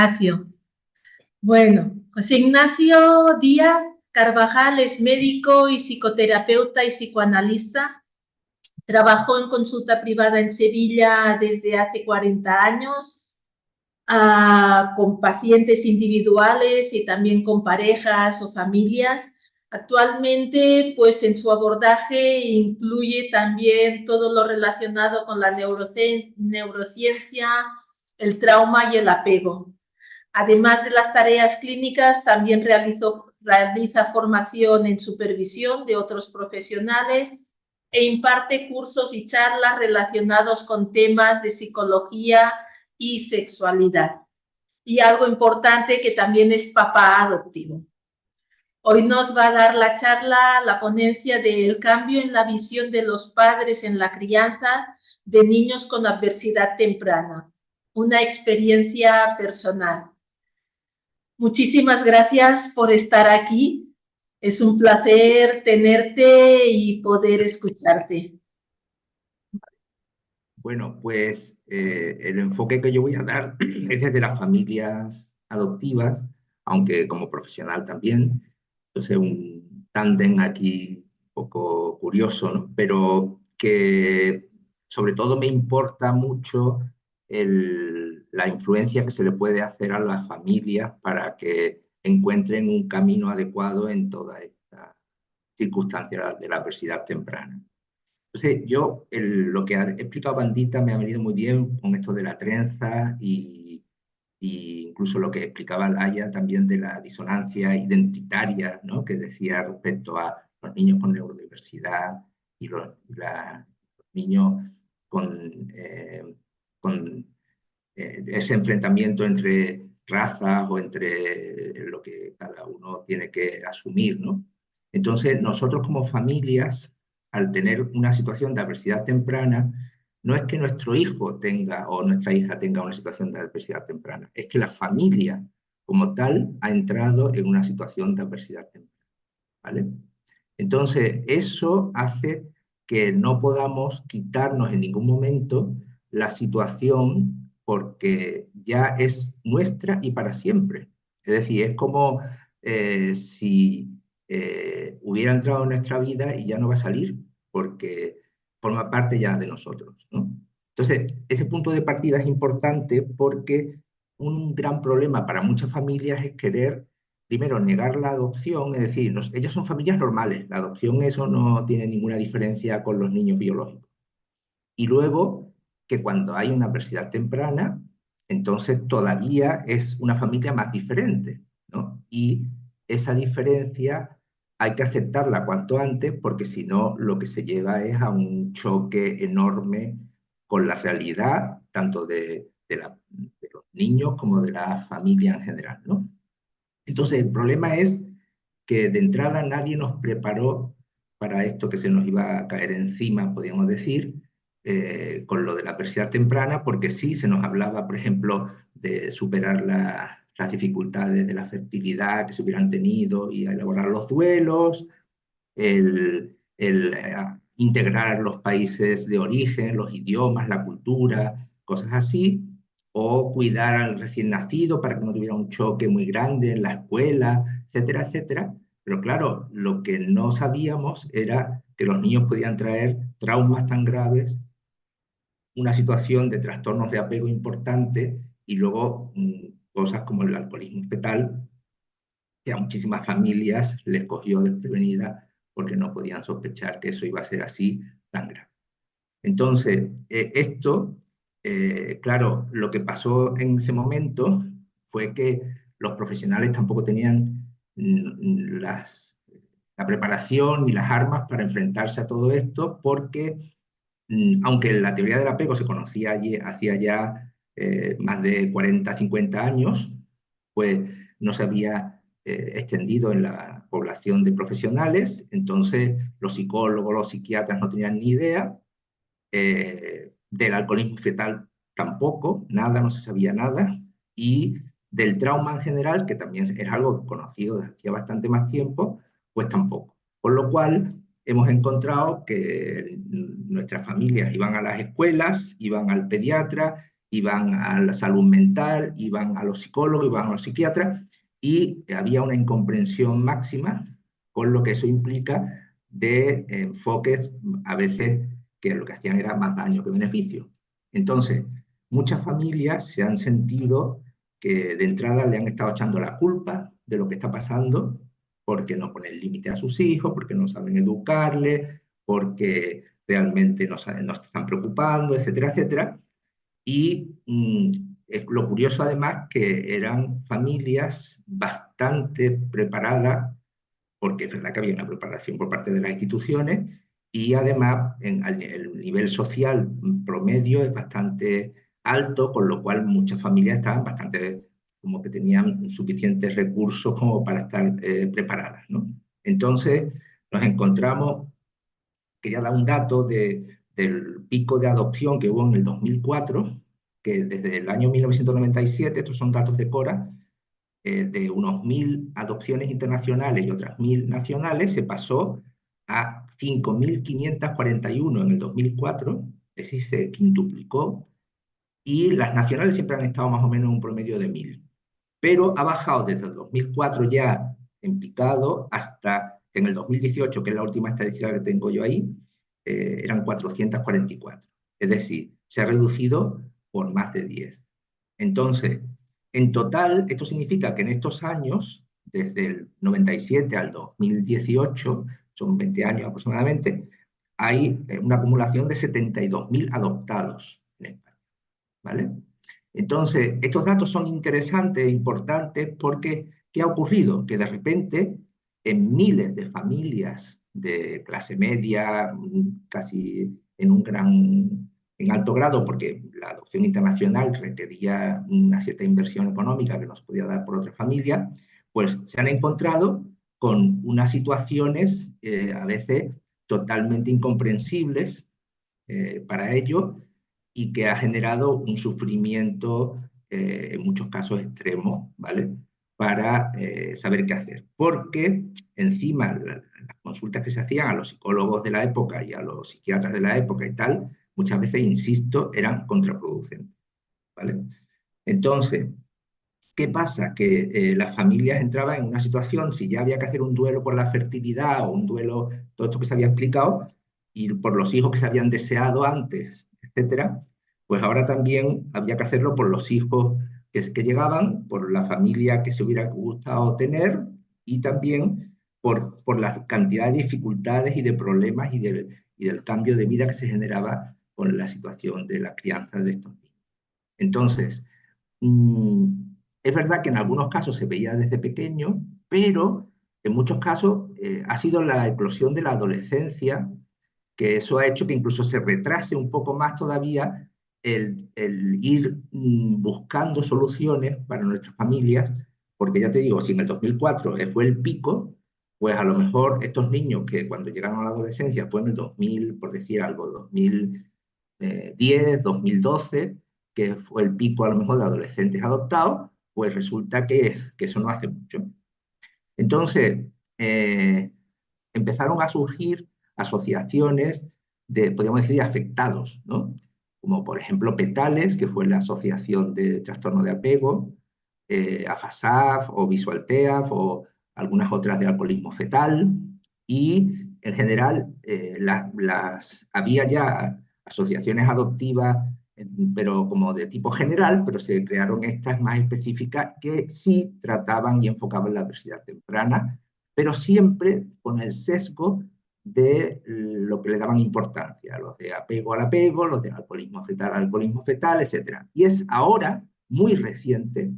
Ignacio. Bueno, José Ignacio Díaz Carvajal es médico y psicoterapeuta y psicoanalista. Trabajó en consulta privada en Sevilla desde hace 40 años, con pacientes individuales y también con parejas o familias. Actualmente, pues en su abordaje incluye también todo lo relacionado con la neurociencia, el trauma y el apego. Además de las tareas clínicas, también realiza formación en supervisión de otros profesionales e imparte cursos y charlas relacionados con temas de psicología y sexualidad. Y algo importante, que también es papá adoptivo. Hoy nos va a dar la charla, la ponencia del cambio en la visión de los padres en la crianza de niños con adversidad temprana, una experiencia personal. Muchísimas gracias por estar aquí. Es un placer tenerte y poder escucharte. Bueno, pues el enfoque que yo voy a dar es desde las familias adoptivas, aunque como profesional también. Entonces, un tándem aquí un poco curioso, ¿no? Pero que sobre todo me importa mucho la influencia que se le puede hacer a las familias para que encuentren un camino adecuado en toda esta circunstancia de la adversidad temprana. Entonces, lo que ha explicado Bandita me ha venido muy bien con esto de la trenza y incluso lo que explicaba Laia también de la disonancia identitaria, ¿no? Que decía respecto a los niños con neurodiversidad y los niños con ese enfrentamiento entre razas o entre lo que cada uno tiene que asumir, ¿no? Entonces, nosotros como familias, al tener una situación de adversidad temprana, no es que nuestro hijo tenga o nuestra hija tenga una situación de adversidad temprana, es que la familia como tal ha entrado en una situación de adversidad temprana, ¿vale? Entonces, eso hace que no podamos quitarnos en ningún momento la situación porque ya es nuestra y para siempre. Es decir, es como si hubiera entrado en nuestra vida y ya no va a salir porque forma parte ya de nosotros, ¿no? Entonces, ese punto de partida es importante porque un gran problema para muchas familias es querer primero, negar la adopción, es decir, ellos son familias normales, la adopción eso no tiene ninguna diferencia con los niños biológicos. Y luego, que cuando hay una adversidad temprana, entonces todavía es una familia más diferente, ¿no? Y esa diferencia hay que aceptarla cuanto antes, porque si no, lo que se lleva es a un choque enorme con la realidad, tanto de los niños como de la familia en general, ¿no? Entonces, el problema es que de entrada nadie nos preparó para esto que se nos iba a caer encima, podríamos decir, con lo de la adversidad temprana, porque sí se nos hablaba, por ejemplo, de superar las dificultades de la fertilidad que se hubieran tenido y elaborar los duelos, integrar los países de origen, los idiomas, la cultura, cosas así, o cuidar al recién nacido para que no tuviera un choque muy grande en la escuela, etcétera, etcétera. Pero claro, lo que no sabíamos era que los niños podían traer traumas tan graves, una situación de trastornos de apego importante y luego cosas como el alcoholismo fetal, que a muchísimas familias les cogió desprevenida porque no podían sospechar que eso iba a ser así tan grave. Entonces, claro, lo que pasó en ese momento fue que los profesionales tampoco tenían la preparación ni las armas para enfrentarse a todo esto, porque aunque la teoría del apego se conocía hacía ya más de 40, 50 años, pues no se había extendido en la población de profesionales, entonces los psicólogos, los psiquiatras no tenían ni idea, del alcoholismo fetal tampoco, nada, no se sabía nada, y del trauma en general, que también es algo conocido desde hacía bastante más tiempo, pues tampoco. Por lo cual hemos encontrado que nuestras familias iban a las escuelas, iban al pediatra iban a la salud mental, iban a los psicólogos, iban a los psiquiatras, y había una incomprensión máxima con lo que eso implica de enfoques a veces que lo que hacían era más daño que beneficio. Entonces, muchas familias se han sentido que de entrada le han estado echando la culpa de lo que está pasando porque no ponen límite a sus hijos, porque no saben educarles, porque realmente no, saben, no se están preocupando, etcétera, etcétera. Y lo curioso además que eran familias bastante preparadas, porque es verdad que había una preparación por parte de las instituciones, y además el nivel social promedio es bastante alto, con lo cual muchas familias estaban bastante, como que tenían suficientes recursos como para estar preparadas, ¿no? Entonces nos encontramos, quería dar un dato del pico de adopción que hubo en el 2004, que desde el año 1997, estos son datos de Cora, de unos 1.000 adopciones internacionales y otras 1.000 nacionales, se pasó a 5.541 en el 2004, es decir, se quintuplicó, y las nacionales siempre han estado más o menos en un promedio de 1.000. Pero ha bajado desde el 2004 ya en picado hasta en el 2018, que es la última estadística que tengo yo ahí, eran 444. Es decir, se ha reducido por más de 10. Entonces, en total, esto significa que en estos años, desde el 97 al 2018, son 20 años aproximadamente, hay una acumulación de 72.000 adoptados en España, ¿vale? Entonces, estos datos son interesantes e importantes porque, ¿qué ha ocurrido? Que de repente, en miles de familias de clase media, casi en un gran, en alto grado, porque la adopción internacional requería una cierta inversión económica que no se podía dar por otra familia, pues se han encontrado con unas situaciones a veces totalmente incomprensibles para ellos, y que ha generado un sufrimiento, en muchos casos extremo, ¿vale? Para saber qué hacer. Porque encima las consultas que se hacían a los psicólogos de la época y a los psiquiatras de la época y tal, muchas veces, insisto, eran contraproducentes, ¿vale? Entonces, ¿qué pasa? Que las familias entraban en una situación, si ya había que hacer un duelo por la fertilidad o un duelo, todo esto que se había explicado, y por los hijos que se habían deseado antes, etcétera, pues ahora también había que hacerlo por los hijos que llegaban, por la familia que se hubiera gustado tener, y también por la cantidad de dificultades y de problemas y del cambio de vida que se generaba con la situación de la crianza de estos niños. Entonces, es verdad que en algunos casos se veía desde pequeño, pero en muchos casos ha sido la eclosión de la adolescencia, que eso ha hecho que incluso se retrase un poco más todavía el ir buscando soluciones para nuestras familias, porque ya te digo, si en el 2004 fue el pico, pues a lo mejor estos niños que cuando llegaron a la adolescencia fue en el 2000, por decir algo, 2010, 2012, que fue el pico a lo mejor de adolescentes adoptados, pues resulta que eso no hace mucho. Entonces, empezaron a surgir asociaciones de, podríamos decir, afectados, ¿no? Como por ejemplo Petales, que fue la Asociación de Trastorno de Apego, AFASAF o Visualteaf o algunas otras de alcoholismo fetal, y en general había ya asociaciones adoptivas, pero como de tipo general, pero se crearon estas más específicas que sí trataban y enfocaban la adversidad temprana, pero siempre con el sesgo de lo que le daban importancia, los de apego al apego, los de alcoholismo fetal, etc. Y es ahora, muy reciente,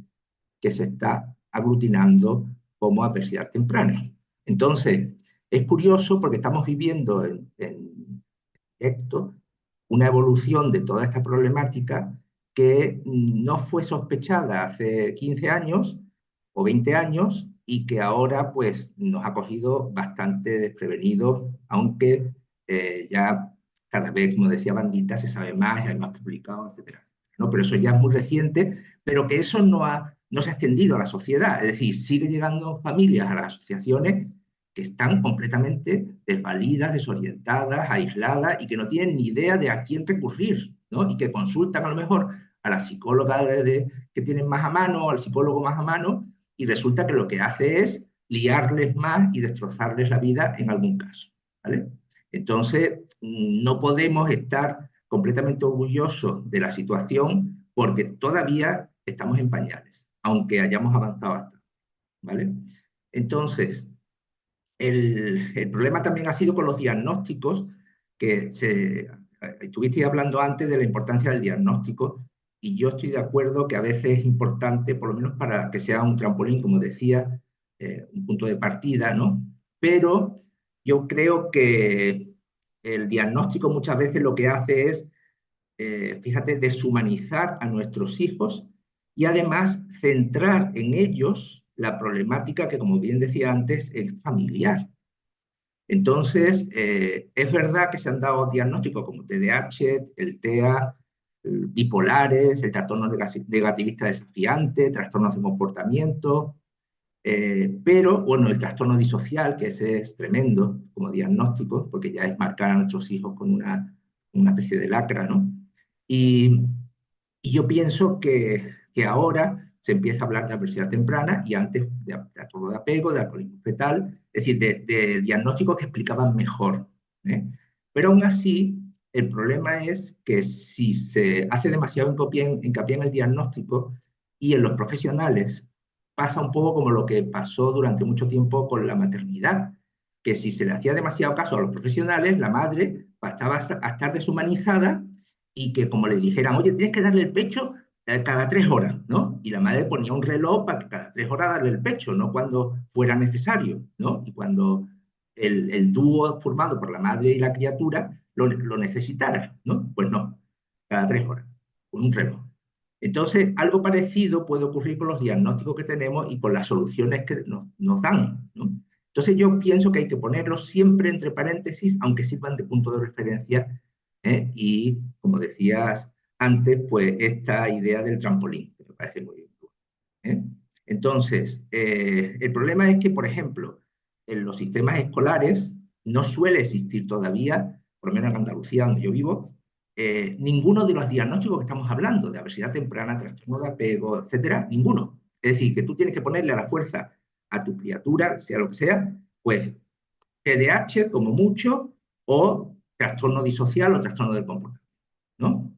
que se está aglutinando como adversidad temprana. Entonces, es curioso porque estamos viviendo en directo una evolución de toda esta problemática que no fue sospechada hace 15 años o 20 años y que ahora pues nos ha cogido bastante desprevenidos, aunque ya cada vez, como decía Bandita, se sabe más, hay más publicados, etcétera, ¿no? Pero eso ya es muy reciente, pero que eso no se ha extendido a la sociedad, es decir, sigue llegando familias a las asociaciones que están completamente desvalidas, desorientadas, aisladas y que no tienen ni idea de a quién recurrir, ¿no? Y que consultan a lo mejor a la psicóloga que tienen más a mano, al psicólogo más a mano, y resulta que lo que hace es liarles más y destrozarles la vida en algún caso, ¿vale? Entonces, no podemos estar completamente orgullosos de la situación porque todavía estamos en pañales, aunque hayamos avanzado hasta, ¿vale? Entonces, el problema también ha sido con los diagnósticos, estuviste hablando antes de la importancia del diagnóstico, y yo estoy de acuerdo que a veces es importante, por lo menos para que sea un trampolín, como decía, un punto de partida, ¿no? Pero yo creo que el diagnóstico muchas veces lo que hace es, fíjate, deshumanizar a nuestros hijos y además centrar en ellos la problemática que, como bien decía antes, es familiar. Entonces, es verdad que se han dado diagnósticos como TDAH, el TEA, bipolares, el trastorno negativista desafiante, trastornos de comportamiento, pero, bueno, el trastorno disocial, que ese es tremendo como diagnóstico, porque ya es marcar a nuestros hijos con una especie de lacra, ¿no? Y, y yo pienso que ahora se empieza a hablar de adversidad temprana y antes de trastorno de apego, de alcoholismo fetal, es decir, de diagnósticos que explicaban mejor, ¿eh? Pero aún así, el problema es que si se hace demasiado hincapié en el diagnóstico y en los profesionales, pasa un poco como lo que pasó durante mucho tiempo con la maternidad, que si se le hacía demasiado caso a los profesionales, la madre pasaba a estar deshumanizada y que como le dijeran, oye, tienes que darle el pecho cada 3 horas, ¿no? Y la madre ponía un reloj para que cada 3 horas darle el pecho, no cuando fuera necesario, ¿no? Y cuando el dúo formado por la madre y la criatura lo necesitara, ¿no? Pues no, cada 3 horas, con un reloj. Entonces, algo parecido puede ocurrir con los diagnósticos que tenemos y con las soluciones que nos dan, ¿no? Entonces, yo pienso que hay que ponerlos siempre entre paréntesis, aunque sirvan de punto de referencia, y, como decías antes, pues esta idea del trampolín, que me parece muy bien, ¿eh? Entonces, el problema es que, por ejemplo, en los sistemas escolares no suele existir todavía, por lo menos en Andalucía, donde yo vivo, ninguno de los diagnósticos que estamos hablando, de adversidad temprana, trastorno de apego, etcétera, ninguno. Es decir, que tú tienes que ponerle a la fuerza a tu criatura, sea lo que sea, pues TDAH como mucho, o trastorno disocial o trastorno del comportamiento, ¿no?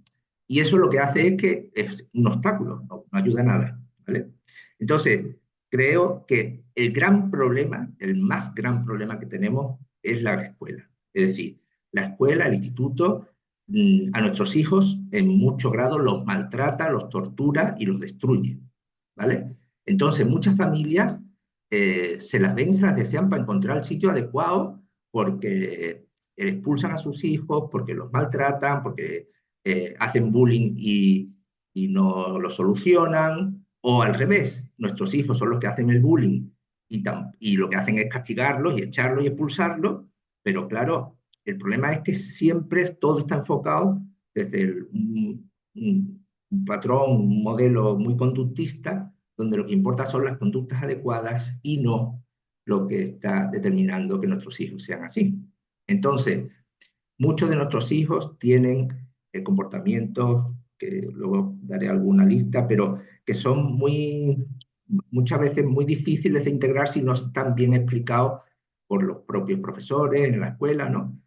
Y eso lo que hace es que es un obstáculo, no ayuda a nada, ¿vale? Entonces, creo que el gran problema, el más gran problema que tenemos es la escuela. Es decir, la escuela, el instituto, a nuestros hijos en mucho grado los maltrata, los tortura y los destruye, ¿vale? Entonces, muchas familias se las ven y se las desean para encontrar el sitio adecuado porque expulsan a sus hijos, porque los maltratan, porque hacen bullying y no lo solucionan, o al revés, nuestros hijos son los que hacen el bullying y lo que hacen es castigarlos y echarlos y expulsarlos, pero claro, el problema es que siempre todo está enfocado desde un patrón, un modelo muy conductista, donde lo que importa son las conductas adecuadas y no lo que está determinando que nuestros hijos sean así. Entonces, muchos de nuestros hijos tienen comportamientos, que luego daré alguna lista, pero que son muchas veces muy difíciles de integrar si no están bien explicados por los propios profesores en la escuela, ¿no?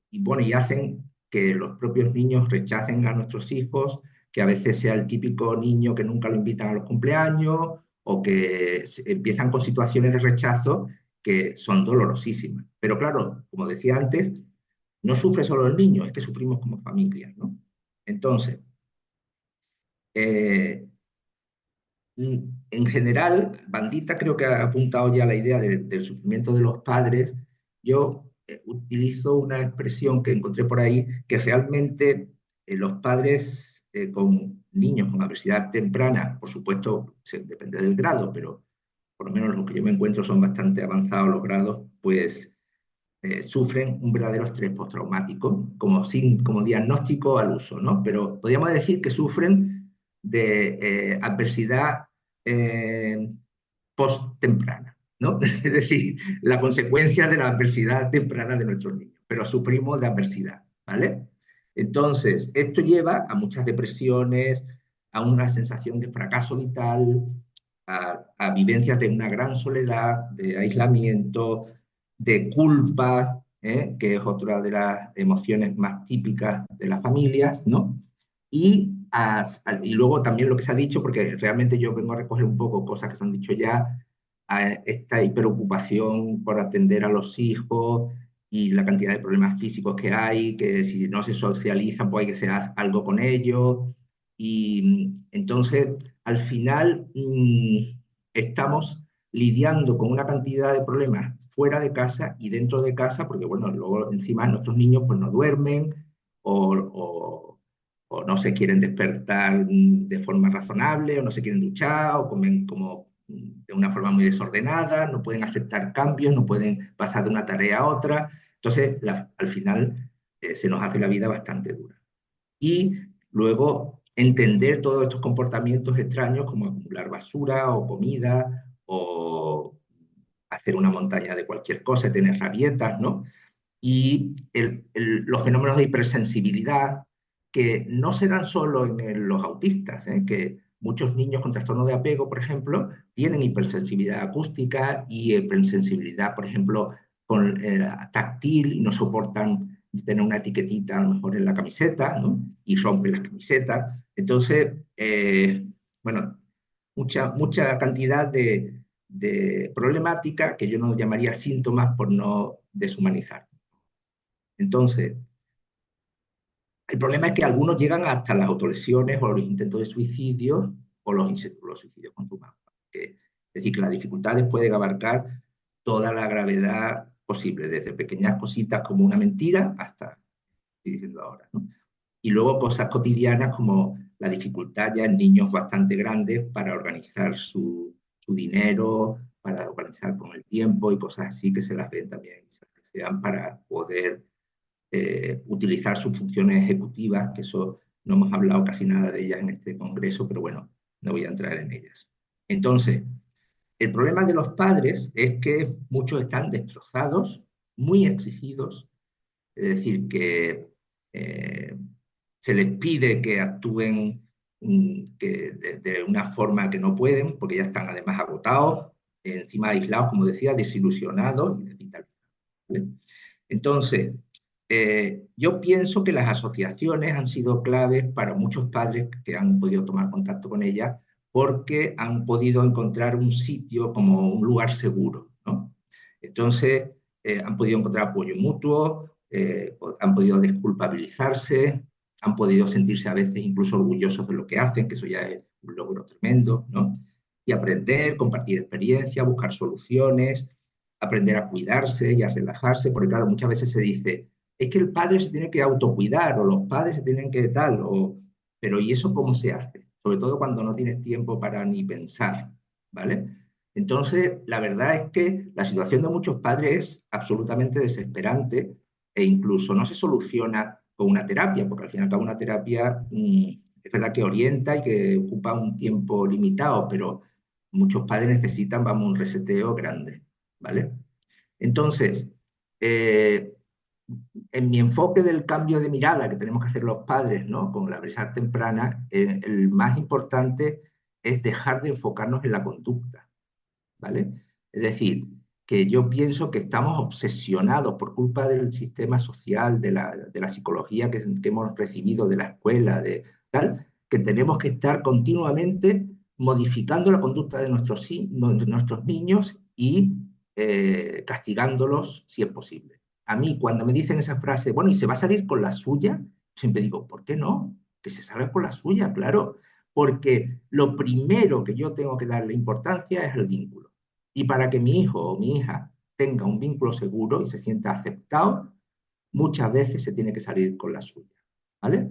Y bueno, y hacen que los propios niños rechacen a nuestros hijos, que a veces sea el típico niño que nunca lo invitan a los cumpleaños, o que empiezan con situaciones de rechazo que son dolorosísimas. Pero claro, como decía antes, no sufre solo el niño, es que sufrimos como familia, ¿no? Entonces, eh, en general, Bandita creo que ha apuntado ya la idea del sufrimiento de los padres. Yo utilizo una expresión que encontré por ahí, que realmente los padres con niños con adversidad temprana, por supuesto, depende del grado, pero por lo menos los que yo me encuentro son bastante avanzados los grados, pues sufren un verdadero estrés postraumático, como diagnóstico al uso, ¿no? Pero podríamos decir que sufren de adversidad eh, post-temprana, ¿no? Es decir, la consecuencia de la adversidad temprana de nuestros niños, pero sufrimos de adversidad, ¿vale? Entonces, esto lleva a muchas depresiones, a una sensación de fracaso vital, a vivencias de una gran soledad, de aislamiento, de culpa, que es otra de las emociones más típicas de las familias, ¿no? Y luego también lo que se ha dicho, porque realmente yo vengo a recoger un poco cosas que se han dicho ya, a esta hiperocupación por atender a los hijos y la cantidad de problemas físicos que hay, que si no se socializan, pues hay que hacer algo con ellos. Y entonces, al final, estamos lidiando con una cantidad de problemas fuera de casa y dentro de casa, porque bueno, luego encima nuestros niños pues no duermen o no se quieren despertar de forma razonable, o no se quieren duchar, o comen como de una forma muy desordenada, no pueden aceptar cambios, no pueden pasar de una tarea a otra. Entonces, al final, se nos hace la vida bastante dura. Y luego entender todos estos comportamientos extraños como acumular basura o comida o hacer una montaña de cualquier cosa, tener rabietas, ¿no? Y los fenómenos de hipersensibilidad que no se dan solo en los autistas, que muchos niños con trastorno de apego, por ejemplo, tienen hipersensibilidad acústica y hipersensibilidad, por ejemplo, con táctil y no soportan tener una etiquetita a lo mejor en la camiseta, ¿no? Y rompen las camisetas. Entonces, bueno, mucha cantidad de problemática que yo no llamaría síntomas por no deshumanizar. Entonces, el problema es que algunos llegan hasta las autolesiones o los intentos de suicidio o los suicidios consumados. Es decir, que las dificultades pueden abarcar toda la gravedad posible, desde pequeñas cositas como una mentira hasta, estoy diciendo ahora, ¿no? Y luego cosas cotidianas como la dificultad ya en niños bastante grandes para organizar su dinero, para organizar con el tiempo y cosas así que se las ven también, se dan para poder utilizar sus funciones ejecutivas, que eso no hemos hablado casi nada de ellas en este congreso, pero bueno, no voy a entrar en ellas. Entonces, el problema de los padres es que muchos están destrozados, muy exigidos, es decir, que eh, se les pide que actúen de una forma que no pueden, porque ya están además agotados, encima aislados, como decía, desilusionados y desvitalizados. ¿Vale? Entonces, yo pienso que las asociaciones han sido claves para muchos padres que han podido tomar contacto con ellas porque han podido encontrar un sitio como un lugar seguro, ¿no? Entonces, han podido encontrar apoyo mutuo, han podido desculpabilizarse, han podido sentirse a veces incluso orgullosos de lo que hacen, que eso ya es un logro tremendo, ¿no? Y aprender, compartir experiencias, buscar soluciones, aprender a cuidarse y a relajarse, porque claro, muchas veces se dice, es que el padre se tiene que autocuidar o los padres se tienen que tal, pero ¿y eso cómo se hace? Sobre todo cuando no tienes tiempo para ni pensar, ¿vale? Entonces, la verdad es que la situación de muchos padres es absolutamente desesperante e incluso no se soluciona con una terapia, porque al fin y al cabo una terapia es verdad que orienta y que ocupa un tiempo limitado, pero muchos padres necesitan, vamos, un reseteo grande, ¿vale? Entonces, eh, en mi enfoque del cambio de mirada que tenemos que hacer los padres, ¿no? Con la brecha temprana, el más importante es dejar de enfocarnos en la conducta, ¿vale? Es decir, que yo pienso que estamos obsesionados por culpa del sistema social, de la psicología que hemos recibido de la escuela, de tal, que tenemos que estar continuamente modificando la conducta de nuestros niños y castigándolos si es posible. A mí, cuando me dicen esa frase, bueno, ¿y se va a salir con la suya? Siempre digo, ¿por qué no? Que se salga con la suya, claro. Porque lo primero que yo tengo que darle importancia es el vínculo. Y para que mi hijo o mi hija tenga un vínculo seguro y se sienta aceptado, muchas veces se tiene que salir con la suya. ¿Vale?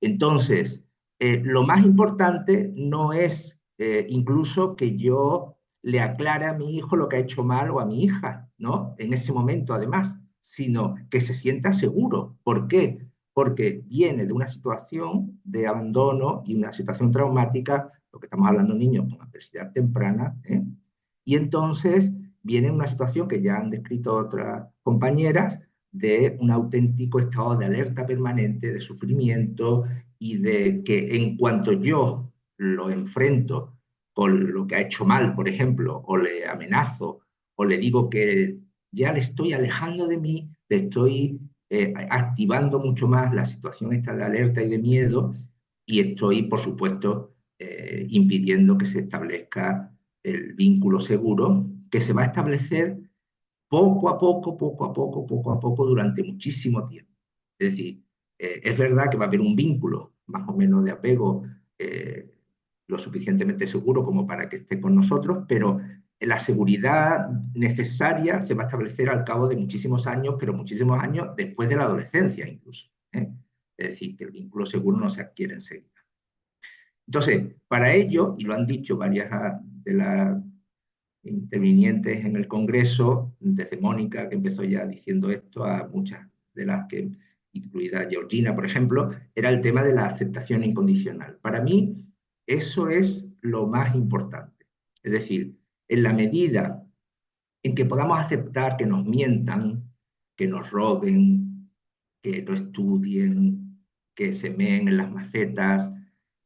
Entonces, lo más importante no es incluso que yo le aclare a mi hijo lo que ha hecho mal o a mi hija, ¿no? En ese momento, además, sino que se sienta seguro. ¿Por qué? Porque viene de una situación de abandono y una situación traumática, lo que estamos hablando niños con adversidad temprana, y entonces viene una situación que ya han descrito otras compañeras, de un auténtico estado de alerta permanente, de sufrimiento y de que en cuanto yo lo enfrento con lo que ha hecho mal, por ejemplo, o le amenazo, o le digo que ya le estoy alejando de mí, le estoy activando mucho más la situación esta de alerta y de miedo, y estoy, por supuesto, impidiendo que se establezca el vínculo seguro, que se va a establecer poco a poco, poco a poco, poco a poco, durante muchísimo tiempo. Es decir, es verdad que va a haber un vínculo más o menos de apego lo suficientemente seguro como para que esté con nosotros, pero la seguridad necesaria se va a establecer al cabo de muchísimos años, pero muchísimos años después de la adolescencia incluso. Es decir, que el vínculo seguro no se adquiere enseguida. Entonces, para ello, y lo han dicho varias de las intervinientes en el Congreso, desde Mónica, que empezó ya diciendo esto, a muchas de las que, incluida Georgina, por ejemplo, era el tema de la aceptación incondicional. Para mí, eso es lo más importante. Es decir, en la medida en que podamos aceptar que nos mientan, que nos roben, que no estudien, que se meen en las macetas,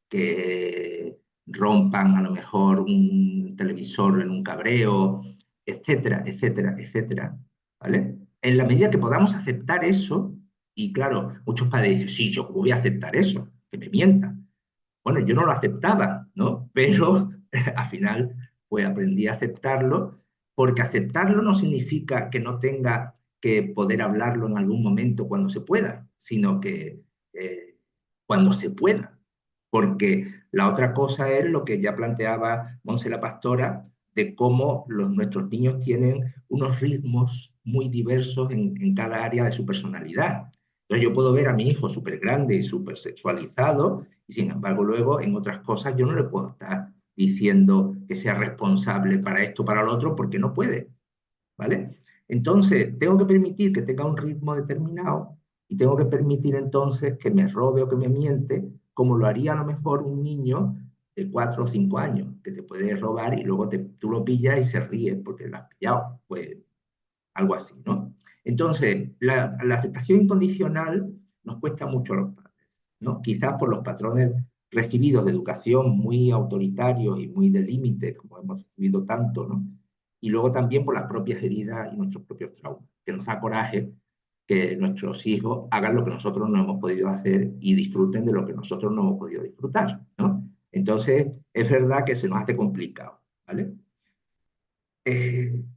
que rompan a lo mejor un televisor en un cabreo, etcétera, etcétera, etcétera, ¿vale? En la medida que podamos aceptar eso, y claro, muchos padres dicen, sí, yo cómo voy a aceptar eso, que me mientan. Bueno, yo no lo aceptaba, ¿no? Pero al final, pues aprendí a aceptarlo, porque aceptarlo no significa que no tenga que poder hablarlo en algún momento cuando se pueda, sino que cuando se pueda. Porque la otra cosa es lo que ya planteaba Monse la Pastora, de cómo nuestros niños tienen unos ritmos muy diversos en cada área de su personalidad. Entonces yo puedo ver a mi hijo súper grande y súper sexualizado, y sin embargo luego en otras cosas yo no le puedo estar diciendo que sea responsable para esto, para lo otro, porque no puede, ¿vale? Entonces tengo que permitir que tenga un ritmo determinado, y tengo que permitir entonces que me robe o que me miente, como lo haría a lo mejor un niño de 4 o 5 años, que te puede robar y luego tú lo pillas y se ríe porque lo has pillado. Pues algo así, ¿no? Entonces, la aceptación incondicional nos cuesta mucho a los padres, ¿no? Quizás por los patrones recibidos de educación muy autoritarios y muy de límite, como hemos recibido tanto, ¿no? Y luego también por las propias heridas y nuestros propios traumas, que nos da coraje que nuestros hijos hagan lo que nosotros no hemos podido hacer y disfruten de lo que nosotros no hemos podido disfrutar, ¿no? Entonces, es verdad que se nos hace complicado, ¿vale?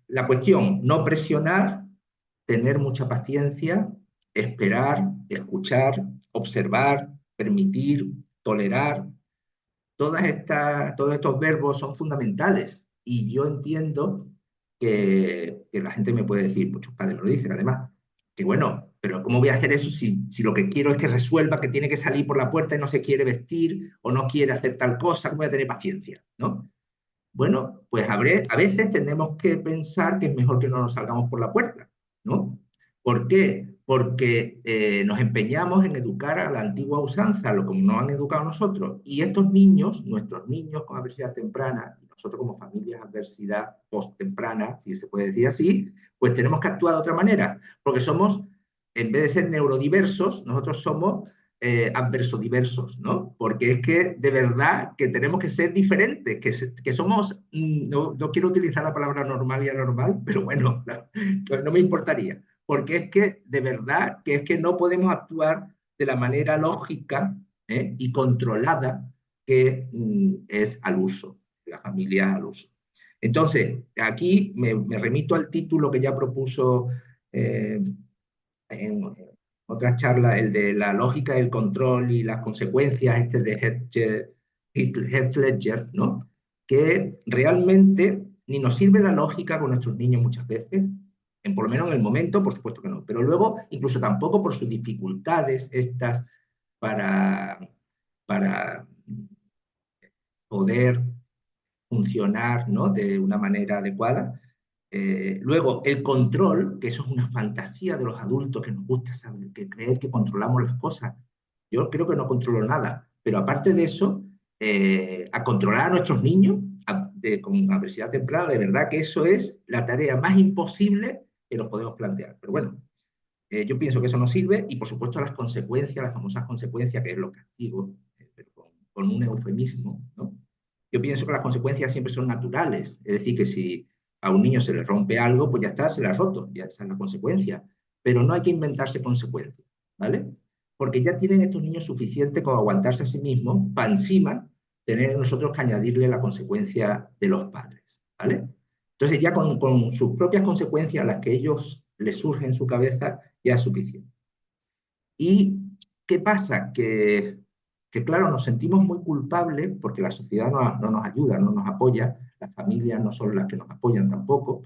La cuestión, no presionar, tener mucha paciencia, esperar, escuchar, observar, permitir, tolerar. Todos estos verbos son fundamentales, y yo entiendo que la gente me puede decir, muchos padres me lo dicen además, que bueno, pero ¿cómo voy a hacer eso si lo que quiero es que resuelva que tiene que salir por la puerta y no se quiere vestir o no quiere hacer tal cosa? ¿Cómo voy a tener paciencia? ¿No? Bueno, pues a veces tenemos que pensar que es mejor que no nos salgamos por la puerta, ¿no? ¿Por qué? Porque nos empeñamos en educar a la antigua usanza, lo como nos han educado a nosotros. Y estos niños, nuestros niños con adversidad temprana, y nosotros como familias adversidad post-temprana, si se puede decir así, pues tenemos que actuar de otra manera, porque somos, en vez de ser neurodiversos, nosotros somos adversodiversos, ¿no? Porque es que de verdad que tenemos que ser diferentes, que somos, no quiero utilizar la palabra normal y anormal, pero bueno, no me importaría, porque es que de verdad que es que no podemos actuar de la manera lógica y controlada que es al uso, la familia al uso. Entonces, aquí me remito al título que ya propuso en otra charla, el de la lógica del control y las consecuencias, este de Heath Ledger, ¿no? Que realmente ni nos sirve la lógica con nuestros niños muchas veces, por lo menos en el momento, por supuesto que no, pero luego incluso tampoco por sus dificultades estas para, para poder funcionar, ¿no? De una manera adecuada. Luego, el control, que eso es una fantasía de los adultos que nos gusta saber, que creer que controlamos las cosas. Yo creo que no controlo nada, pero aparte de eso, a controlar a nuestros niños con adversidad temprana, de verdad que eso es la tarea más imposible que nos podemos plantear. Pero bueno, Yo pienso que eso no sirve y, por supuesto, las consecuencias, las famosas consecuencias, que es los castigos, pero con un eufemismo, ¿no? Yo pienso que las consecuencias siempre son naturales, es decir, que si a un niño se le rompe algo, pues ya está, se le ha roto, ya esa es la consecuencia. Pero no hay que inventarse consecuencias, ¿vale? Porque ya tienen estos niños suficiente con aguantarse a sí mismos para encima tener nosotros que añadirle la consecuencia de los padres, ¿vale? Entonces ya con sus propias consecuencias, las que ellos les surgen en su cabeza, ya es suficiente. ¿Y qué pasa? Que claro, nos sentimos muy culpables porque la sociedad no nos ayuda, no nos apoya, las familias no son las que nos apoyan tampoco,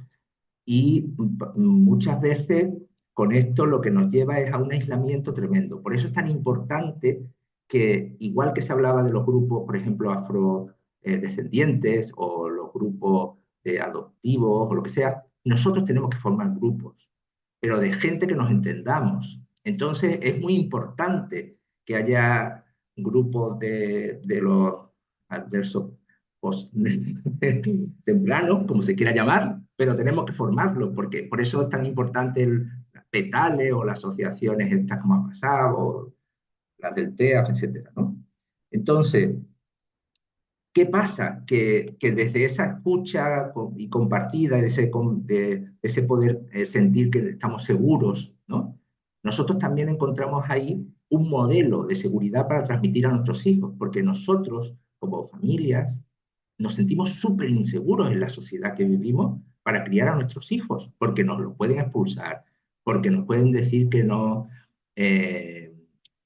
y muchas veces con esto lo que nos lleva es a un aislamiento tremendo. Por eso es tan importante que, igual que se hablaba de los grupos, por ejemplo, afrodescendientes o los grupos de adoptivos o lo que sea, nosotros tenemos que formar grupos, pero de gente que nos entendamos. Entonces es muy importante que haya grupos de los adversos tempranos, como se quiera llamar, pero tenemos que formarlo, porque por eso es tan importante las petales o las asociaciones estas como ha pasado, o las del TEAF, etcétera, ¿no? Entonces, ¿qué pasa? Que desde esa escucha y compartida, de ese poder sentir que estamos seguros, ¿no? Nosotros también encontramos ahí un modelo de seguridad para transmitir a nuestros hijos, porque nosotros, como familias, nos sentimos súper inseguros en la sociedad que vivimos para criar a nuestros hijos, porque nos lo pueden expulsar, porque nos pueden decir eh,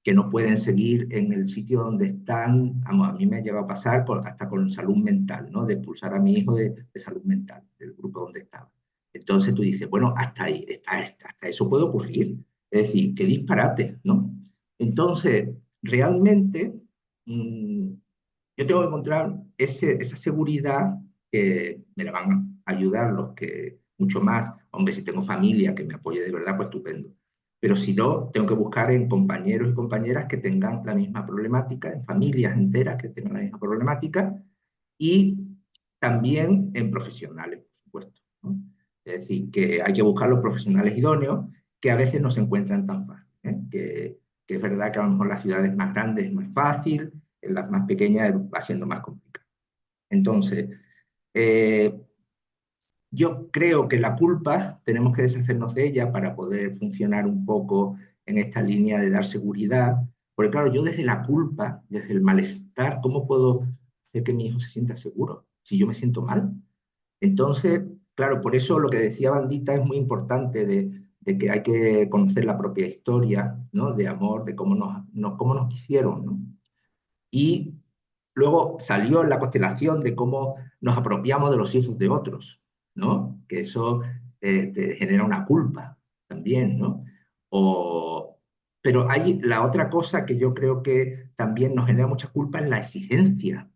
que no pueden seguir en el sitio donde están. A mí me ha llegado a pasar hasta con salud mental, ¿no? De expulsar a mi hijo de salud mental, del grupo donde estaba. Entonces tú dices, bueno, hasta ahí, hasta eso puede ocurrir. Es decir, qué disparate, ¿no? Entonces, realmente, mmm, yo tengo que encontrar esa seguridad que me la van a ayudar los que mucho más. Hombre, si tengo familia que me apoye de verdad, pues estupendo. Pero si no, tengo que buscar en compañeros y compañeras que tengan la misma problemática, en familias enteras que tengan la misma problemática y también en profesionales, por supuesto, ¿no? Es decir, que hay que buscar los profesionales idóneos que a veces no se encuentran tan fácil, ¿eh? Que es verdad que a lo mejor las ciudades más grandes es más fácil, en las más pequeñas va siendo más complicado. Entonces, eh, yo creo que la culpa tenemos que deshacernos de ella para poder funcionar un poco en esta línea de dar seguridad. Porque claro, yo desde la culpa, desde el malestar, ¿cómo puedo hacer que mi hijo se sienta seguro si yo me siento mal? Entonces, claro, por eso lo que decía Bandita es muy importante de que hay que conocer la propia historia, ¿no? De amor, de cómo nos quisieron, ¿no? Y luego salió la constelación de cómo nos apropiamos de los hijos de otros, ¿no? Que eso te genera una culpa también, ¿no? O, pero hay la otra cosa que yo creo que también nos genera mucha culpa es la exigencia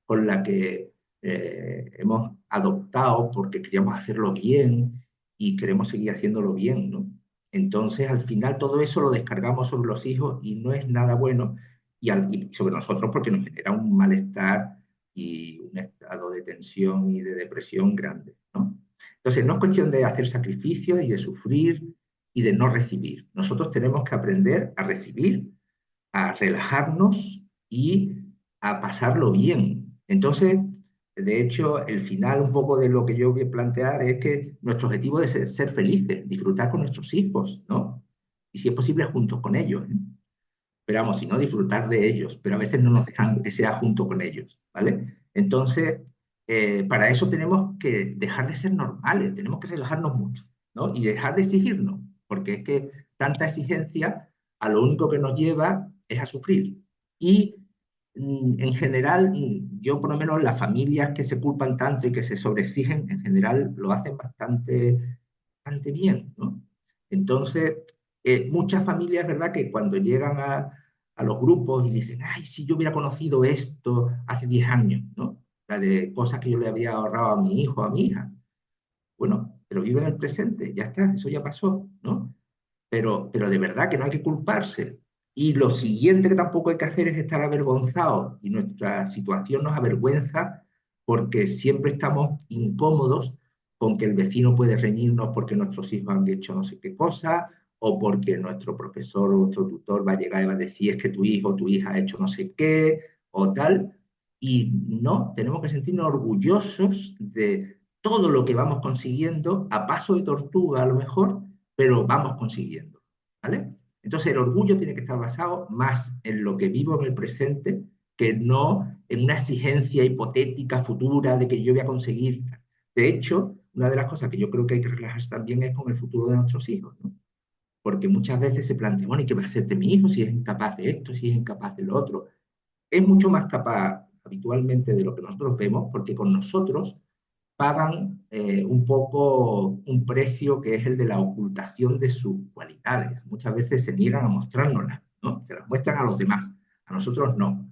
con la que hemos adoptado porque queríamos hacerlo bien y queremos seguir haciéndolo bien, ¿no? Entonces, al final, todo eso lo descargamos sobre los hijos y no es nada bueno y sobre nosotros porque nos genera un malestar y un estado de tensión y de depresión grande, ¿no? Entonces, no es cuestión de hacer sacrificios y de sufrir y de no recibir. Nosotros tenemos que aprender a recibir, a relajarnos y a pasarlo bien. Entonces, de hecho, el final un poco de lo que yo voy a plantear es que nuestro objetivo es ser felices, disfrutar con nuestros hijos, ¿no? Y si es posible, juntos con ellos, ¿eh? Pero vamos, sino disfrutar de ellos, pero a veces no nos dejan que sea junto con ellos, ¿vale? Entonces, para eso tenemos que dejar de ser normales, tenemos que relajarnos mucho, ¿no? Y dejar de exigirnos, porque es que tanta exigencia a lo único que nos lleva es a sufrir. Y en general, yo por lo menos las familias que se culpan tanto y que se sobreexigen, en general lo hacen bastante bien, ¿no? Entonces, muchas familias, ¿verdad?, que cuando llegan a los grupos y dicen, ay, si yo hubiera conocido esto hace 10 años, ¿no? La de cosas que yo le había ahorrado a mi hijo, a mi hija. Bueno, pero vive en el presente, ya está, eso ya pasó, ¿no? Pero de verdad que no hay que culparse. Y lo siguiente que tampoco hay que hacer es estar avergonzados. Y nuestra situación nos avergüenza porque siempre estamos incómodos con que el vecino puede reñirnos porque nuestros hijos han hecho no sé qué cosa, o porque nuestro profesor o nuestro tutor va a llegar y va a decir es que tu hijo o tu hija ha hecho no sé qué, o tal. Y no, tenemos que sentirnos orgullosos de todo lo que vamos consiguiendo, a paso de tortuga a lo mejor, pero vamos consiguiendo, ¿vale? Entonces el orgullo tiene que estar basado más en lo que vivo en el presente que no en una exigencia hipotética futura de que yo voy a conseguir. De hecho, una de las cosas que yo creo que hay que relajarse también es con el futuro de nuestros hijos, ¿no? Porque muchas veces se plantea, bueno, ¿y qué va a ser de mi hijo si es incapaz de esto, si es incapaz de lo otro? Es mucho más capaz habitualmente de lo que nosotros vemos, porque con nosotros pagan un poco un precio que es el de la ocultación de sus cualidades. Muchas veces se niegan a mostrárnoslas, ¿no? Se las muestran a los demás, a nosotros no.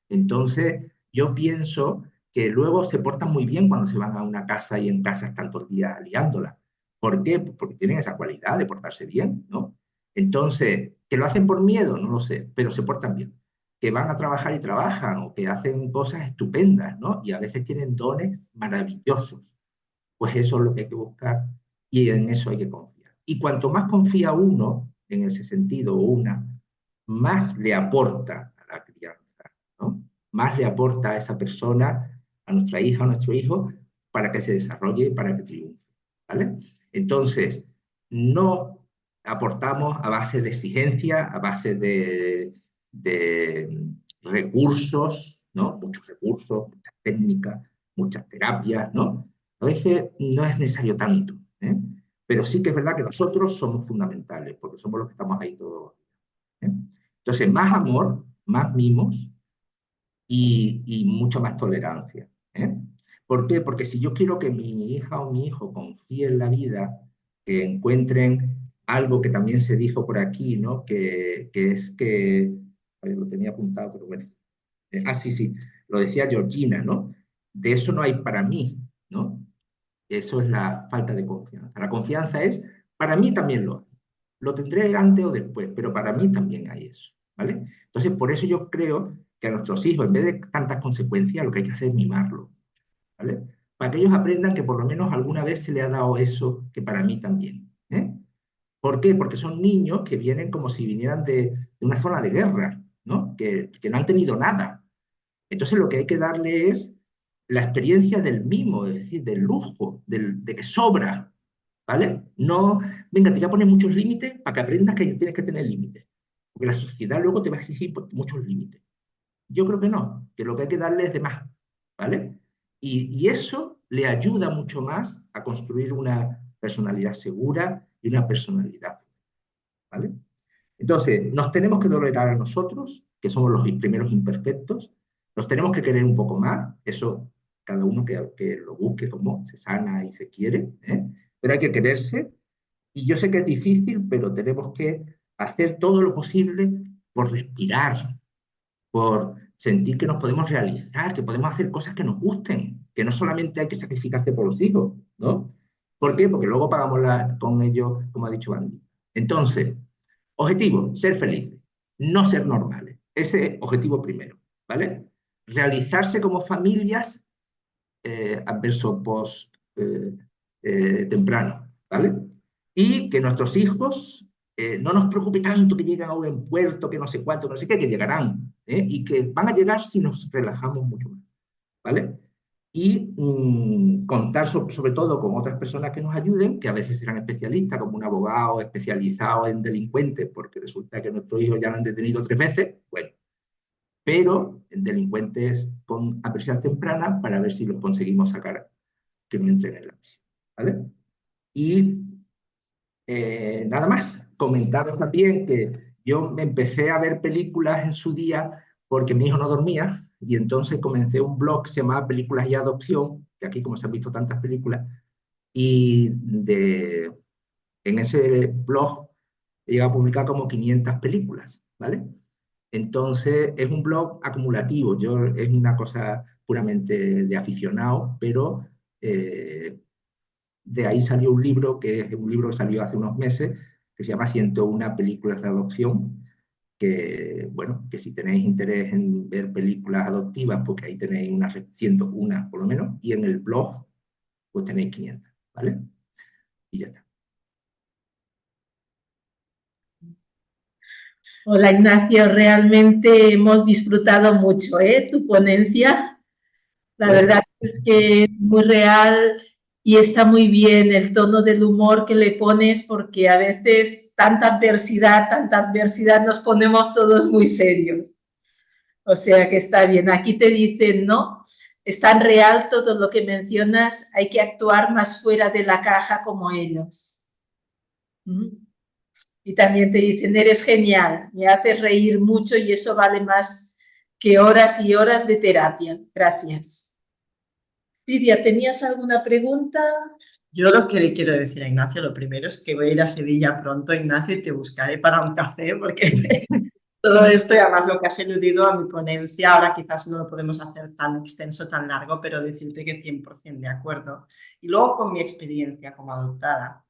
Entonces, yo pienso que luego se portan muy bien cuando se van a una casa y en casa están todos los días liándola. ¿Por qué? Pues porque tienen esa cualidad de portarse bien, ¿no? Entonces, ¿que lo hacen por miedo? No lo sé, pero se portan bien. Que van a trabajar y trabajan, o que hacen cosas estupendas, ¿no? Y a veces tienen dones maravillosos. Pues eso es lo que hay que buscar y en eso hay que confiar. Y cuanto más confía uno en ese sentido, o una, más le aporta a la crianza, ¿no? Más le aporta a esa persona, a nuestra hija, a nuestro hijo, para que se desarrolle y para que triunfe, ¿vale? Entonces, no aportamos a base de exigencia, a base de recursos, ¿no? Muchos recursos, muchas técnicas, muchas terapias, ¿no? A veces no es necesario tanto, ¿eh? Pero sí que es verdad que nosotros somos fundamentales, porque somos los que estamos ahí todos. ¿Eh? Entonces, más amor, más mimos y mucha más tolerancia. ¿Eh? ¿Por qué? Porque si yo quiero que mi hija o mi hijo confíe en la vida, que encuentren algo que también se dijo por aquí, ¿no? Que es que, ay, lo tenía apuntado, pero bueno, sí, sí, lo decía Georgina, ¿no? De eso no hay para mí, ¿no? Eso es la falta de confianza. La confianza es, para mí también lo hay. Lo tendré antes o después, pero para mí también hay eso, ¿vale? Entonces, por eso yo creo que a nuestros hijos, en vez de tantas consecuencias, lo que hay que hacer es mimarlo, ¿vale? Para que ellos aprendan que por lo menos alguna vez se le ha dado eso que para mí también, ¿eh? ¿Por qué? Porque son niños que vienen como si vinieran de una zona de guerra, ¿no? Que no han tenido nada. Entonces lo que hay que darle es la experiencia del mimo, es decir, del lujo, de que sobra, ¿vale? No, venga, te voy a poner muchos límites para que aprendas que tienes que tener límites, porque la sociedad luego te va a exigir muchos límites. Yo creo que no, que lo que hay que darle es de más, ¿vale? Y eso le ayuda mucho más a construir una personalidad segura y una personalidad, ¿vale? Entonces, nos tenemos que tolerar a nosotros, que somos los primeros imperfectos, nos tenemos que querer un poco más, eso cada uno que lo busque como se sana y se quiere, ¿eh? Pero hay que quererse, y yo sé que es difícil, pero tenemos que hacer todo lo posible por respirar, por sentir que nos podemos realizar, que podemos hacer cosas que nos gusten, que no solamente hay que sacrificarse por los hijos, ¿no? ¿Por qué? Porque luego pagamos con ellos, como ha dicho Andy. Entonces, objetivo, ser felices, no ser normales. Ese objetivo primero, ¿vale? Realizarse como familias adverso post temprano, ¿vale? Y que nuestros hijos no nos preocupe tanto que lleguen a un buen puerto, que no sé cuánto, no sé qué, que llegarán, y que van a llegar si nos relajamos mucho más, ¿vale? Y contar sobre todo con otras personas que nos ayuden, que a veces serán especialistas, como un abogado especializado en delincuentes, porque resulta que nuestros hijos ya lo han detenido 3 veces, bueno, pero en delincuentes con adversidad temprana para ver si los conseguimos sacar que no entren en la prisión, ¿vale? Y nada más, comentaros también que yo empecé a ver películas en su día porque mi hijo no dormía y entonces comencé un blog que se llamaba Películas y Adopción, que aquí como se han visto tantas películas, y en ese blog he llegado a publicar como 500 películas, ¿vale? Entonces es un blog acumulativo, es una cosa puramente de aficionado, pero de ahí salió un libro que es un libro que salió hace unos meses, que se llama 101 películas de adopción, que, bueno, que si tenéis interés en ver películas adoptivas, porque ahí tenéis unas 101 por lo menos, y en el blog pues tenéis 500. ¿vale? Y ya está. Hola Ignacio, realmente hemos disfrutado mucho tu ponencia. La Pues, verdad es que es muy real y está muy bien el tono del humor que le pones porque a veces tanta adversidad, nos ponemos todos muy serios. O sea que está bien. Aquí te dicen, ¿no? Es tan real todo lo que mencionas, hay que actuar más fuera de la caja como ellos. ¿Mm? Y también te dicen, eres genial, me haces reír mucho y eso vale más que horas y horas de terapia. Gracias. Lidia, ¿tenías alguna pregunta? Yo lo que le quiero decir a Ignacio, lo primero es que voy a ir a Sevilla pronto, Ignacio, y te buscaré para un café, porque todo esto, y además lo que has eludido a mi ponencia, ahora quizás no lo podemos hacer tan extenso, tan largo, pero decirte que 100% de acuerdo. Y luego con mi experiencia como adoptada,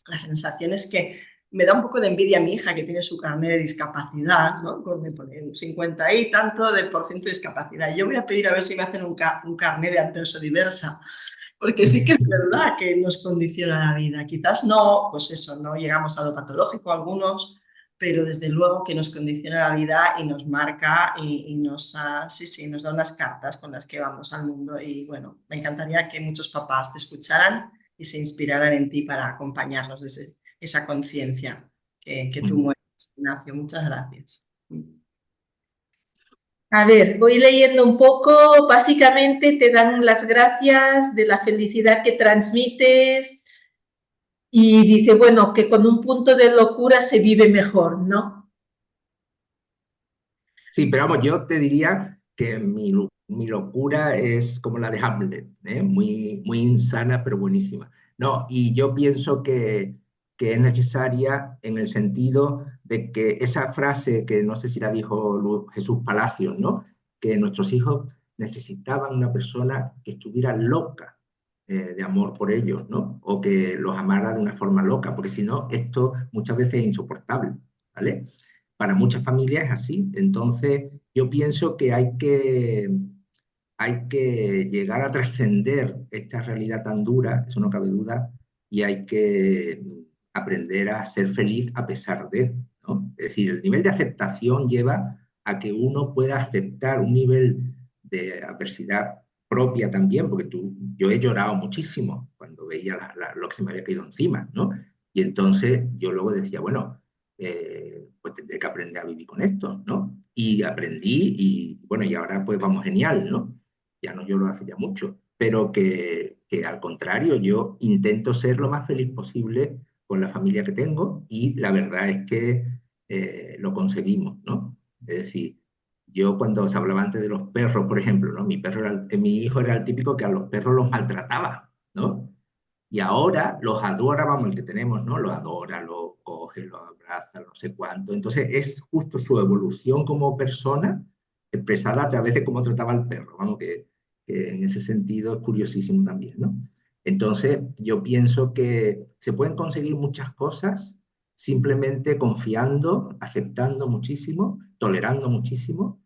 la sensación es que me da un poco de envidia a mi hija que tiene su carnet de discapacidad, ¿no? Me pone 50 y tanto de por ciento de discapacidad. Yo voy a pedir a ver si me hacen un carnet de adverso diversa, porque sí que es verdad que nos condiciona la vida. Quizás no, pues eso, no llegamos a lo patológico algunos, pero desde luego que nos condiciona la vida y nos marca y nos, sí, nos da unas cartas con las que vamos al mundo. Y bueno, me encantaría que muchos papás te escucharan y se inspiraran en ti para acompañarnos desde esa conciencia que tú mueves, Ignacio. Muchas gracias. A ver, voy leyendo un poco. Básicamente te dan las gracias de la felicidad que transmites y dice, bueno, que con un punto de locura se vive mejor, ¿no? sí, pero vamos, yo te diría que mi locura es como la de Hamlet, ¿eh? Muy insana, pero buenísima. No, y yo pienso que es necesaria en el sentido de que esa frase que no sé si la dijo Jesús Palacios, ¿no? Que nuestros hijos necesitaban una persona que estuviera loca de amor por ellos, ¿no? O que los amara de una forma loca, porque si no, esto muchas veces es insoportable, ¿vale? Para muchas familias es así. Entonces, yo pienso que hay que llegar a trascender esta realidad tan dura, eso no cabe duda, y hay que aprender a ser feliz a pesar de, ¿no? Es decir, el nivel de aceptación lleva a que uno pueda aceptar un nivel de adversidad propia también, porque yo he llorado muchísimo cuando veía lo que se me había caído encima, ¿no? Y entonces yo luego decía, bueno, pues tendré que aprender a vivir con esto, ¿no? Y aprendí y bueno, y ahora pues vamos genial, ¿no? Ya no lloro hace ya mucho, pero que al contrario, yo intento ser lo más feliz posible con la familia que tengo y la verdad es que lo conseguimos, ¿no? Es decir, yo cuando se hablaba antes de los perros, por ejemplo, ¿no? Mi hijo era el típico que a los perros los maltrataba, ¿no? Y ahora los adora, vamos, el que tenemos, ¿no? Los adora, los coge, los abraza, no sé cuánto. Entonces es justo su evolución como persona expresada a través de cómo trataba al perro. Vamos, que en ese sentido es curiosísimo también, ¿no? Entonces yo pienso que se pueden conseguir muchas cosas simplemente confiando, aceptando muchísimo, tolerando muchísimo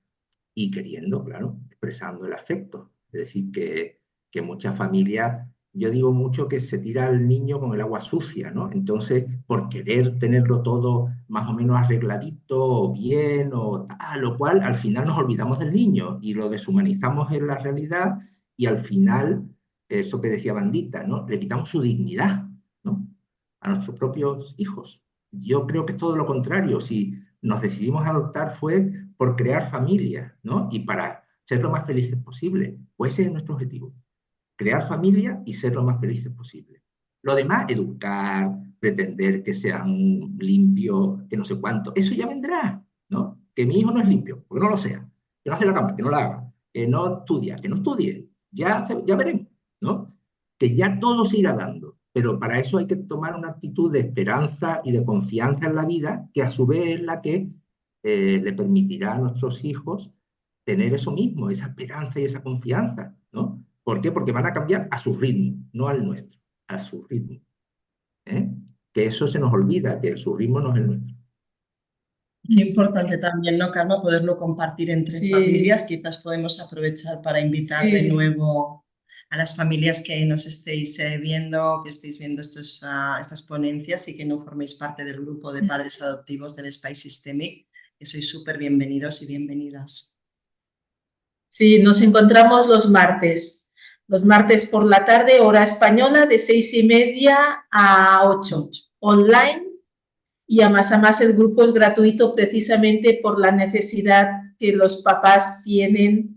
y queriendo, claro, expresando el afecto. Es decir, que muchas familias, yo digo mucho que se tira al niño con el agua sucia, ¿no? Entonces, por querer tenerlo todo más o menos arregladito, o bien, o tal, lo cual, al final nos olvidamos del niño y lo deshumanizamos en la realidad y al final, eso que decía Bandita, ¿no? Le quitamos su dignidad, ¿no? A nuestros propios hijos. Yo creo que es todo lo contrario. Si nos decidimos a adoptar fue por crear familia, ¿no? Y para ser lo más felices posible. Pues ese es nuestro objetivo. Crear familia y ser lo más felices posible. Lo demás, educar, pretender que sean limpios, que no sé cuánto, eso ya vendrá, ¿no? Que mi hijo no es limpio, porque no lo sea. Que no hace la cama, que no la haga. Que no estudia, que no estudie. Ya veremos, ¿no? Que ya todo se irá dando. Pero para eso hay que tomar una actitud de esperanza y de confianza en la vida, que a su vez es la que le permitirá a nuestros hijos tener eso mismo, esa esperanza y esa confianza, ¿no? ¿Por qué? Porque van a cambiar a su ritmo, no al nuestro, a su ritmo. ¿Eh? Que eso se nos olvida, que su ritmo no es el nuestro. Qué importante también, ¿no, Carmen? Poderlo compartir entre Sí, familias. Quizás podemos aprovechar para invitar de sí. nuevo a las familias que nos estéis viendo, que estéis viendo estas ponencias y que no forméis parte del grupo de padres adoptivos del Spice Systemic, que sois súper bienvenidos y bienvenidas. Sí, nos encontramos los martes por la tarde, hora española, de 6:30 a 8, online, y además el grupo es gratuito precisamente por la necesidad que los papás tienen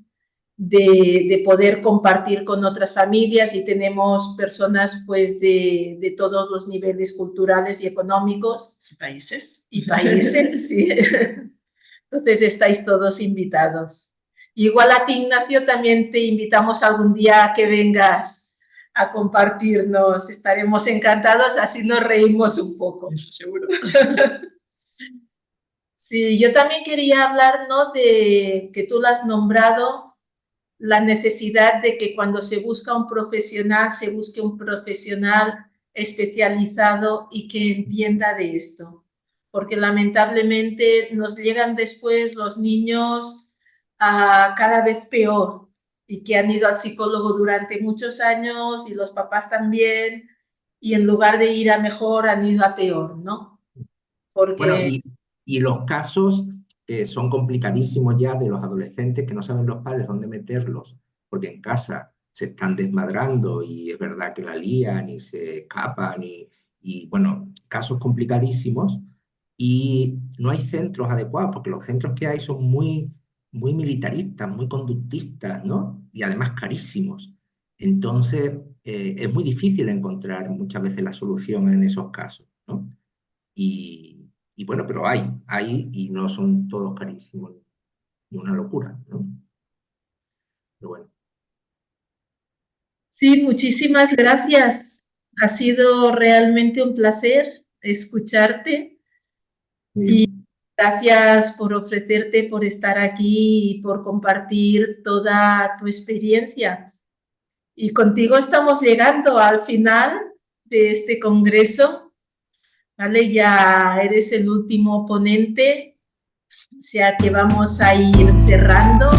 de poder compartir con otras familias, y tenemos personas pues de todos los niveles culturales y económicos. Países. Y países, sí. Entonces estáis todos invitados. Igual a ti, Ignacio, también te invitamos algún día a que vengas a compartirnos. Estaremos encantados, así nos reímos un poco. Eso seguro. Sí, yo también quería hablar, ¿no?, de que tú lo has nombrado, la necesidad de que cuando se busca un profesional, se busque un profesional especializado y que entienda de esto. Porque lamentablemente nos llegan después los niños cada vez peor, y que han ido al psicólogo durante muchos años, y los papás también, y en lugar de ir a mejor han ido a peor, ¿no? Porque... Bueno, y los casos son complicadísimos ya de los adolescentes que no saben los padres dónde meterlos, porque en casa se están desmadrando y es verdad que la lían y se escapan y bueno, casos complicadísimos, y no hay centros adecuados porque los centros que hay son muy militaristas, muy conductistas, ¿no? Y además carísimos. Entonces, es muy difícil encontrar muchas veces la solución en esos casos, ¿no? Y bueno, pero hay y no son todos carísimos, ni una locura, ¿no? Pero bueno. Sí, muchísimas gracias. Ha sido realmente un placer escucharte. Y gracias por ofrecerte, por estar aquí y por compartir toda tu experiencia. Y contigo estamos llegando al final de este congreso, ¿vale? Ya eres el último ponente, o sea que vamos a ir cerrando.